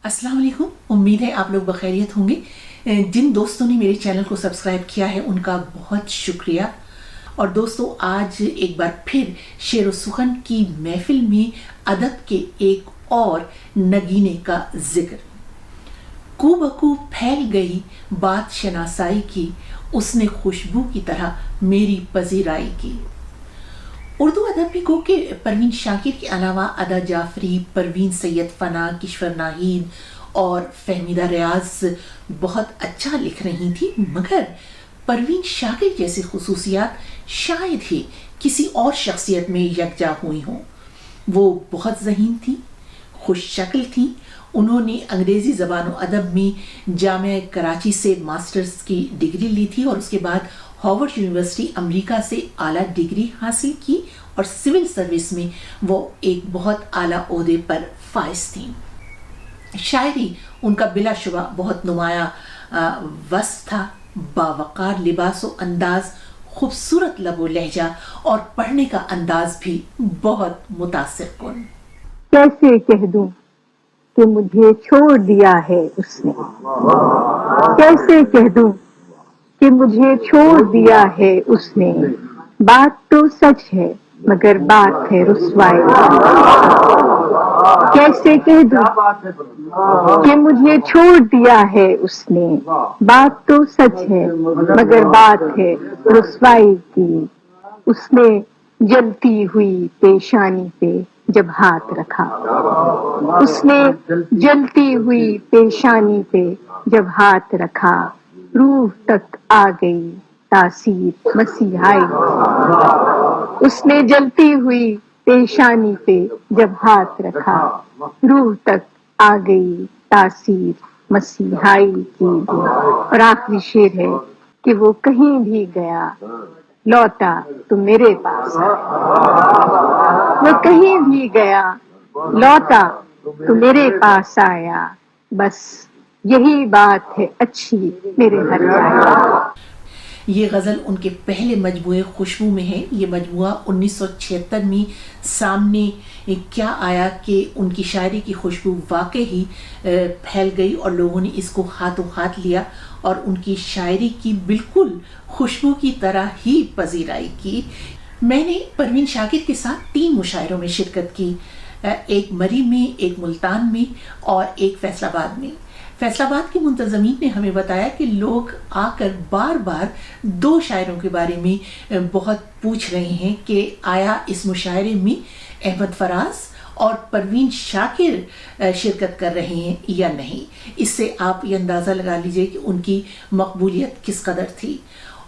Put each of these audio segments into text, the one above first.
अस्सलाम वालेकुम। उम्मीद है आप लोग बखैरियत होंगे। जिन दोस्तों ने मेरे चैनल को सब्सक्राइब किया है उनका बहुत शुक्रिया। और दोस्तों, आज एक बार फिर शेर व सुखन की महफिल में अदब के एक और नगीने का जिक्र। कू बकू फैल गई बात शनासाई की, उसने खुशबू की तरह मेरी पजीराई की। उर्दू अदब में गो के परवीन शाकिर के अलावा अदा जाफरी, परवीन सैयद फना, किश्वर नाहिद और फहमीदा रियाज बहुत अच्छा लिख रही थी, मगर परवीन शाकिर जैसी खुसूसियात शायद ही किसी और शख्सियत में यकजा हुई हों। वो बहुत ज़हीन थी, खुश शक्ल थी। उन्होंने अंग्रेज़ी ज़बान अदब में जामिया कराची से मास्टर्स की डिग्री ली थी और उसके बाद हार्वर्ड यूनिवर्सिटी अमेरिका से आला डिग्री हासिल की और सिविल सर्विस में वो एक बहुत आला ओहदे पर फाइज थी। शायरी उनका बिलाशुबा बहुत नुमाया वस्फ था। बावकार लिबास व अंदाज, खूबसूरत लबो लहजा और पढ़ने का अंदाज भी बहुत मुतासिर कुन। कैसे कह दूं कि मुझे छोड़ दिया है उसने, कैसे कह दूं कि मुझे छोड़ दिया है उसने। बात तो सच है मगर बात है रुसवाई। कैसे कह दूं कि मुझे छोड़ दिया है उसने। बात तो सच है मगर बात है रुसवाई की। उसने जलती हुई पेशानी पे जब हाथ रखा, उसने जलती हुई पेशानी पे जब हाथ रखा, रूह तक आ गई तासीर मसीहाई। उसने जलती हुई पेशानी पे जब हाथ रखा, रूह तक आ गई तासीर मसीहाई की। और आखिरी शेर है कि वो कहीं भी गया लौटा तो मेरे पास आया। वो कहीं भी गया लौटा तो मेरे पास आया। बस यही बात है अच्छी मेरे हर जाए। ये गज़ल उनके पहले मजमूए खुशबू में है। ये मजमूआ 1976 में सामने क्या आया कि उनकी शायरी की खुशबू वाकई ही फैल गई और लोगों ने इसको हाथों हाथ लिया और उनकी शायरी की बिल्कुल खुशबू की तरह ही पजीराई की। मैंने परवीन शाकिर के साथ 3 मुशायरों में शिरकत की, एक मरी में, एक मुल्तान में और एक फैसलाबाद में। फैसलाबाद के मुंतज़मीन ने हमें बताया कि लोग आकर बार बार 2 शायरों के बारे में बहुत पूछ रहे हैं कि आया इस मुशायरे में अहमद फराज और परवीन शाकिर शिरकत कर रहे हैं या नहीं। इससे आप ये अंदाज़ा लगा लीजिए कि उनकी मकबूलियत किस कदर थी।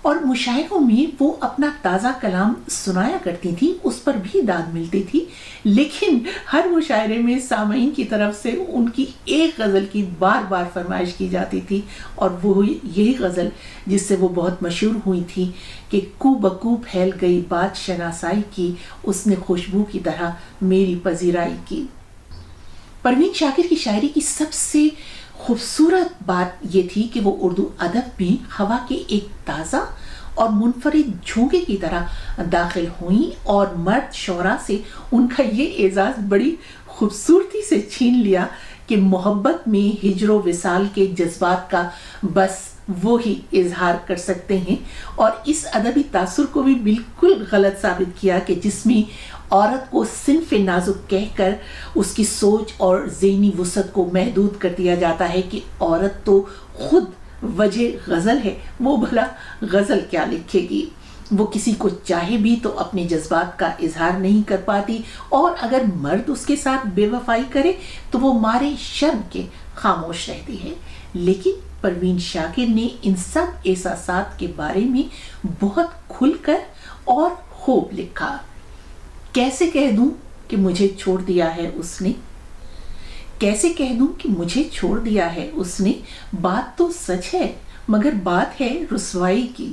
और मुशायरों में वो अपना ताज़ा कलाम सुनाया करती थी, उस पर भी दाद मिलती थी, लेकिन हर मुशायरे में सामईन की तरफ से उनकी एक गज़ल की बार बार फरमाइश की जाती थी और वो यही गज़ल जिससे वो बहुत मशहूर हुई थी कि कू बकू फैल गई बात शनासाई की, उसने खुशबू की तरह मेरी पजीराई की। परवीन शाकिर की शायरी की सबसे खूबसूरत बात ये थी कि वो उर्दू अदब में हवा के एक ताज़ा और मुनफरिद झोंके की तरह दाखिल हुई और मर्द शोरा से उनका ये एजाज़ बड़ी खूबसूरती से छीन लिया कि मोहब्बत में हिजरो विसाल के जज्बात का बस वो ही इजहार कर सकते हैं। और इस अदबी तासुर को भी बिल्कुल गलत साबित किया कि जिसमें औरत को सिन्फ नाजुक कहकर उसकी सोच और ज़हनी वुसअत को महदूद कर दिया जाता है कि औरत तो खुद वजह गज़ल है, वो भला गज़ल क्या लिखेगी। वो किसी को चाहे भी तो अपने जज्बात का इजहार नहीं कर पाती और अगर मर्द उसके साथ बेवफाई करे तो वो मारे शर्म के खामोश रहती है। लेकिन परवीन शाकिर ने इन सब एहसासात के बारे में बहुत खुलकर और खूब लिखा। कैसे कह दूं कि मुझे छोड़ दिया है उसने, कैसे कह दूं कि मुझे छोड़ दिया है उसने। बात तो सच है मगर बात है रुसवाई की।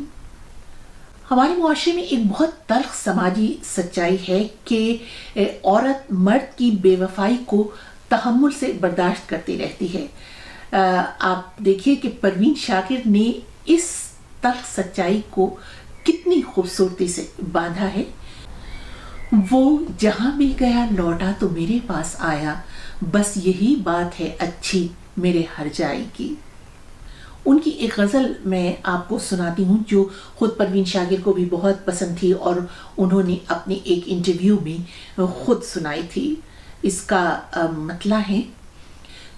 हमारे मुआशरे में एक बहुत तल्ख समाजी सच्चाई है कि औरत मर्द की बेवफाई को तहम्मुल से बर्दाश्त करती रहती है। आप देखिए कि परवीन शाकिर ने इस तल्ख सच्चाई को कितनी खूबसूरती से बांधा है। وہ جہاں بھی گیا لوٹا تو میرے پاس آیا، بس یہی بات ہے اچھی میرے ہر جائی کی۔ ان کی ایک غزل میں آپ کو سناتی ہوں جو خود پروین شاکر کو بھی بہت پسند تھی اور انہوں نے اپنے ایک انٹرویو میں خود سنائی تھی۔ اس کا مطلب ہے،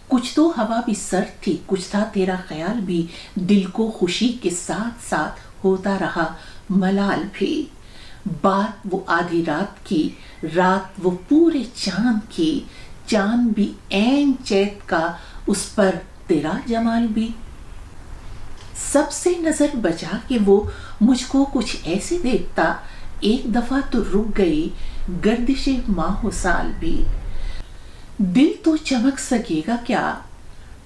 کچھ تو ہوا بھی سرد تھی، کچھ تھا تیرا خیال بھی، دل کو خوشی کے ساتھ ساتھ ہوتا رہا ملال بھی، بات وہ آدھی رات کی، رات وہ پورے چاند کی، چاند بھی عین چیت کا، اس پر تیرا جمال بھی۔ سب سے نظر بچا کہ وہ مجھ کو کچھ ایسے دیکھتا، ایک دفعہ تو رک گئی گردش ماہ و سال بھی، دل تو چمک سکے گا کیا،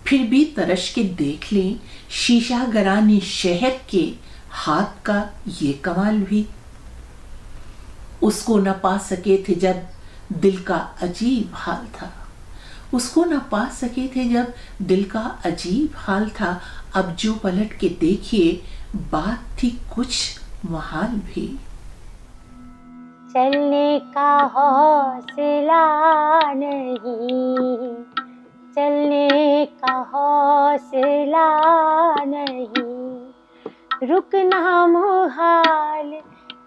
پھر بھی ترش کے دیکھ لیں، شیشہ گرانی شہر کے ہاتھ کا یہ کمال بھی۔ اس کو نہ پا سکے تھے جب دل کا عجیب حال تھا، اس کو نہ پا سکے تھے جب دل کا عجیب حال تھا، اب جو پلٹ کے دیکھیے بات تھی کچھ محال بھی۔ چلنے کا حوصلہ نہیں، چلنے کا حوصلہ نہیں، رکنا محال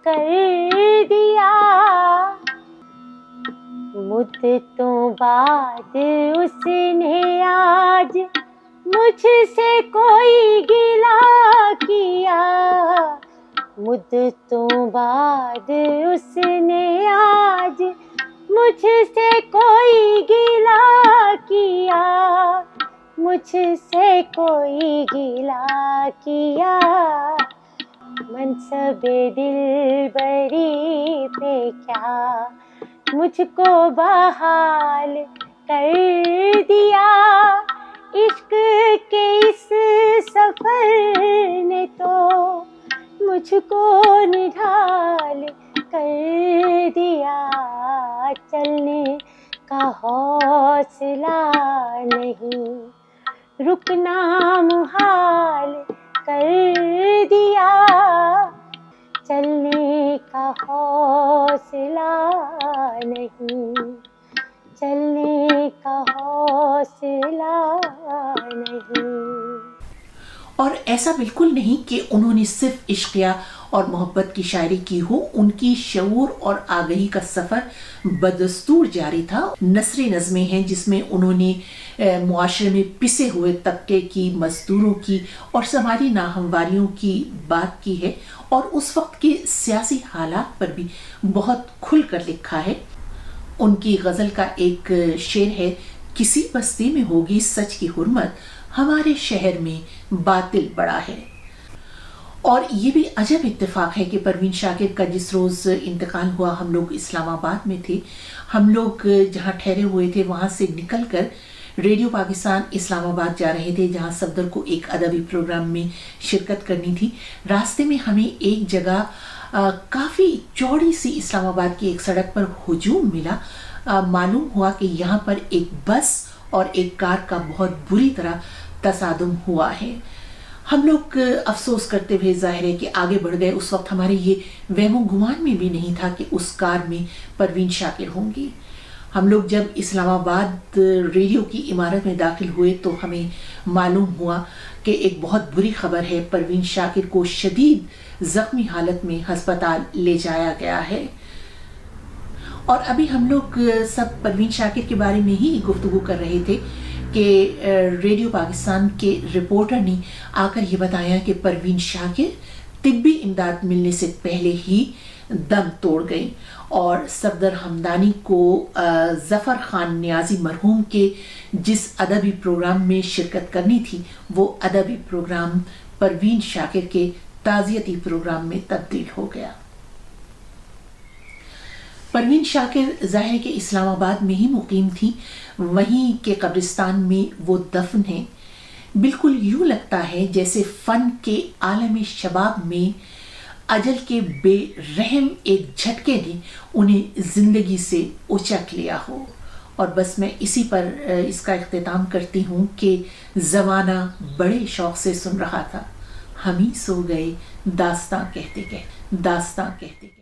کر دیا، مدتوں بعد اس نے آج مجھ سے کوئی گلہ کیا، مدتوں بعد اس نے آج مجھ سے کوئی گلہ کیا، مجھ سے کوئی گلہ کیا، منصب دل بری پہ کیا مجھ کو بحال کر دیا، عشق کے اس سفر نے تو مجھ کو نڈھال کر دیا، چلنے کا حوصلہ نہیں، رکنا محال کر دیا، چلنے کا حوصلہ نہیں، چلنے کا حوصلہ نہیں۔ اور ایسا بالکل نہیں کہ انہوں نے صرف عشقیہ اور محبت کی شاعری کی ہو، ان کی شعور اور آگہی کا سفر بدستور جاری تھا۔ نثری نظمیں ہیں جس میں انہوں نے معاشرے میں پسے ہوئے طبقے کی، مزدوروں کی اور سماجی ناہمواریوں کی بات کی ہے، اور اس وقت کے سیاسی حالات پر بھی بہت کھل کر لکھا ہے۔ ان کی غزل کا ایک شعر ہے، کسی بستی میں ہوگی سچ کی حرمت، ہمارے شہر میں باطل بڑا ہے۔ اور یہ بھی عجب اتفاق ہے کہ پروین شاکر کا جس روز انتقال ہوا، ہم لوگ اسلام آباد میں تھے، ہم لوگ جہاں ٹھہرے ہوئے تھے وہاں سے نکل کر ریڈیو پاکستان اسلام آباد جا رہے تھے، جہاں صفدر کو ایک ادبی پروگرام میں شرکت کرنی تھی۔ راستے میں ہمیں ایک جگہ کافی چوڑی سی اسلام آباد کی ایک سڑک پر ہجوم ملا۔ معلوم ہوا کہ یہاں پر ایک بس اور ایک کار کا بہت بری طرح تصادم ہوا ہے۔ ہم لوگ افسوس کرتے ہوئے ظاہر ہے کہ آگے بڑھ گئے۔ اس وقت ہمارے یہ وہم و گمان میں بھی نہیں تھا کہ اس کار میں پروین شاکر ہوں گی۔ ہم لوگ جب اسلام آباد ریڈیو کی عمارت میں داخل ہوئے تو ہمیں معلوم ہوا کہ ایک بہت بری خبر ہے، پروین شاکر کو شدید زخمی حالت میں ہسپتال لے جایا گیا ہے۔ اور ابھی ہم لوگ سب پروین شاکر کے بارے میں ہی گفتگو کر رہے تھے کہ ریڈیو پاکستان کے رپورٹر نے آ کر یہ بتایا کہ پروین شاکر طبی امداد ملنے سے پہلے ہی دم توڑ گئی، اور صفدر ہمدانی کو ظفر خان نیازی مرحوم کے جس ادبی پروگرام میں شرکت کرنی تھی، وہ ادبی پروگرام پروین شاکر کے تعزیتی پروگرام میں تبدیل ہو گیا۔ پروین شاکر ظاہر کہ اسلام آباد میں ہی مقیم تھی، وہیں کے قبرستان میں وہ دفن ہیں۔ بالکل یوں لگتا ہے جیسے فن کے عالم شباب میں اجل کے بے رحم ایک جھٹکے نے انہیں زندگی سے اچک لیا ہو۔ اور بس میں اسی پر اس کا اختتام کرتی ہوں کہ زمانہ بڑے شوق سے سن رہا تھا، ہم ہی سو گئے داستاں کہتے کہتے۔